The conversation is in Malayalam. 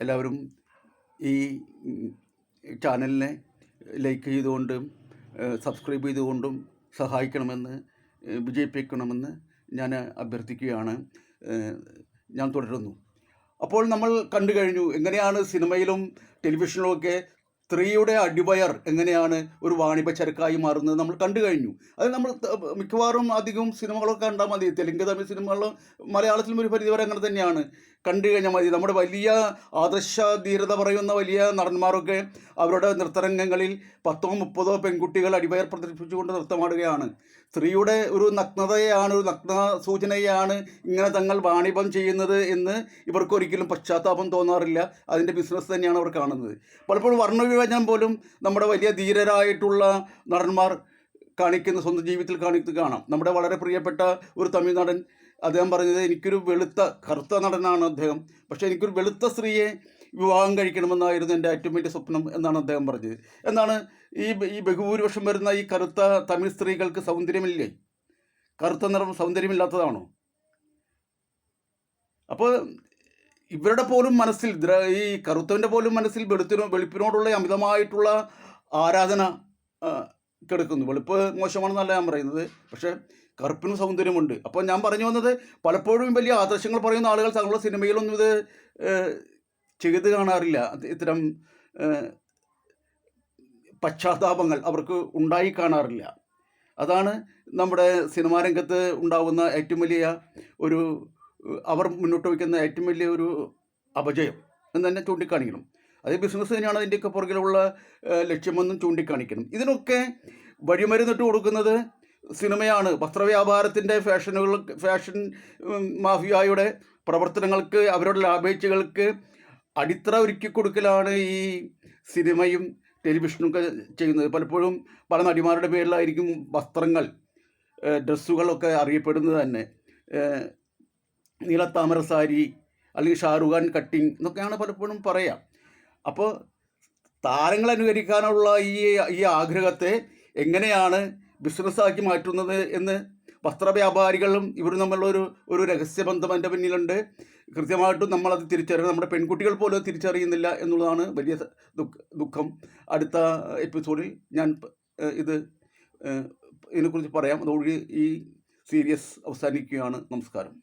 എല്ലാവരും ഈ ചാനലിനെ ലൈക്ക് ചെയ്തുകൊണ്ടും സബ്സ്ക്രൈബ് ചെയ്തുകൊണ്ടും സഹായിക്കണമെന്ന് വിജയിപ്പിക്കണമെന്ന് ഞാൻ അഭ്യർത്ഥിക്കുകയാണ്. ഞാൻ തുടരുന്നു. അപ്പോൾ നമ്മൾ കണ്ടു കഴിഞ്ഞു എങ്ങനെയാണ് സിനിമയിലും ടെലിവിഷനിലുമൊക്കെ സ്ത്രീയുടെ അടിവയർ എങ്ങനെയാണ് ഒരു വാണിഭ ചരക്കായി മാറുന്നത് നമ്മൾ കണ്ടു കഴിഞ്ഞു. അത് നമ്മൾ മിക്കവാറും അധികം സിനിമകളൊക്കെ കണ്ടാൽ മതി. തെലുങ്ക്, തമിഴ് സിനിമകളിലും മലയാളത്തിലും ഒരു പരിധിവരെ അങ്ങനെ തന്നെയാണ്. കണ്ടു കഴിഞ്ഞാൽ മതി. നമ്മുടെ വലിയ ആദർശ ധീരത പറയുന്ന വലിയ നടന്മാരൊക്കെ അവരുടെ നൃത്തരംഗങ്ങളിൽ 10-30 പെൺകുട്ടികൾ അടിവയർ പ്രദർശിപ്പിച്ചുകൊണ്ട് നൃത്തമാടുകയാണ്. സ്ത്രീയുടെ ഒരു നഗ്നതയാണ്, ഒരു നഗ്ന സൂചനയാണ് ഇങ്ങനെ തങ്ങൾ വാണിഭം ചെയ്യുന്നത് എന്ന് ഇവർക്കൊരിക്കലും പശ്ചാത്താപം തോന്നാറില്ല. അതിൻ്റെ ബിസിനസ് തന്നെയാണ് അവർ കാണുന്നത്. പലപ്പോഴും വർണ്ണവിവേചനം പോലും നമ്മുടെ വലിയ ധീരരായിട്ടുള്ള നടന്മാർ കാണിക്കുന്ന, സ്വന്തം ജീവിതത്തിൽ കാണിക്കുന്നത് കാണാം. നമ്മുടെ വളരെ പ്രിയപ്പെട്ട ഒരു തമിഴ് നടൻ, അദ്ദേഹം പറഞ്ഞത് എനിക്കൊരു കറുത്ത നടനാണ് അദ്ദേഹം, പക്ഷേ എനിക്കൊരു വെളുത്ത സ്ത്രീയെ വിവാഹം കഴിക്കണമെന്നായിരുന്നു എൻ്റെ ഏറ്റവും വലിയ സ്വപ്നം എന്നാണ് അദ്ദേഹം പറഞ്ഞത്. എന്നാണ് ഈ ബഹുഭൂരിപക്ഷം വരുന്ന ഈ കറുത്ത തമിഴ് സ്ത്രീകൾക്ക് സൗന്ദര്യമില്ലേ? കറുത്ത നിറം സൗന്ദര്യമില്ലാത്തതാണോ? അപ്പോൾ ഇവരുടെ പോലും മനസ്സിൽ, ഈ കറുത്തവൻ്റെ പോലും മനസ്സിൽ വെളുപ്പിനോടുള്ള അമിതമായിട്ടുള്ള ആരാധന കിടക്കുന്നു. വെളുപ്പ് മോശമാണെന്നല്ല ഞാൻ പറയുന്നത്, പക്ഷേ കറുപ്പിനും സൗന്ദര്യമുണ്ട്. അപ്പോൾ ഞാൻ പറഞ്ഞു വന്നത്, പലപ്പോഴും വലിയ ആദർശങ്ങൾ പറയുന്ന ആളുകൾ തങ്ങളുടെ സിനിമയിലൊന്നും ഇത് ചെയ്ത് കാണാറില്ല. ഇത്തരം പശ്ചാത്താപങ്ങൾ അവർക്ക് ഉണ്ടായി കാണാറില്ല. അതാണ് നമ്മുടെ സിനിമാ രംഗത്ത് ഉണ്ടാകുന്ന ഏറ്റവും വലിയ ഒരു, അവർ മുന്നോട്ട് വയ്ക്കുന്ന ഏറ്റവും വലിയ ഒരു അപജയം എന്ന് തന്നെ ചൂണ്ടിക്കാണിക്കണം. അത് ബിസിനസ് തന്നെയാണ് അതിൻ്റെയൊക്കെ പുറകിലുള്ള ലക്ഷ്യമെന്നും ചൂണ്ടിക്കാണിക്കണം. ഇതിനൊക്കെ വഴിമരുന്നിട്ട് കൊടുക്കുന്നത് സിനിമയാണ്. വസ്ത്രവ്യാപാരത്തിൻ്റെ ഫാഷൻ മാഫിയായുടെ പ്രവർത്തനങ്ങൾക്ക്, അവരുടെ ലാഭേച്ഛകൾക്ക് അടിത്തറ ഒരുക്കി കൊടുക്കലാണ് ഈ സിനിമയും ടെലിവിഷനൊക്കെ ചെയ്യുന്നത്. പലപ്പോഴും പല നടിമാരുടെ പേരിലായിരിക്കും വസ്ത്രങ്ങൾ, ഡ്രസ്സുകളൊക്കെ അറിയപ്പെടുന്നത് തന്നെ. നീലത്താമര സാരി അല്ലെങ്കിൽ ഷാറുഖ് ഖാൻ കട്ടിങ് എന്നൊക്കെയാണ് പലപ്പോഴും പറയാം. അപ്പോൾ താരങ്ങൾ അനുകരിക്കാനുള്ള ഈ ആഗ്രഹത്തെ എങ്ങനെയാണ് ബിസിനസ്സാക്കി മാറ്റുന്നത് എന്ന് വസ്ത്രവ്യാപാരികളും ഇവരും തമ്മിലുള്ള ഒരു രഹസ്യബന്ധം എൻ്റെ പിന്നിലുണ്ട്. കൃത്യമായിട്ടും നമ്മളത് തിരിച്ചറിയണം. നമ്മുടെ പെൺകുട്ടികൾ പോലും തിരിച്ചറിയുന്നില്ല എന്നുള്ളതാണ് വലിയ ദുഃഖം. അടുത്ത എപ്പിസോഡിൽ ഞാൻ ഇതിനെക്കുറിച്ച് പറയാം. അതോടുകൂടി ഈ സീരീസ് അവസാനിക്കുകയാണ്. നമസ്കാരം.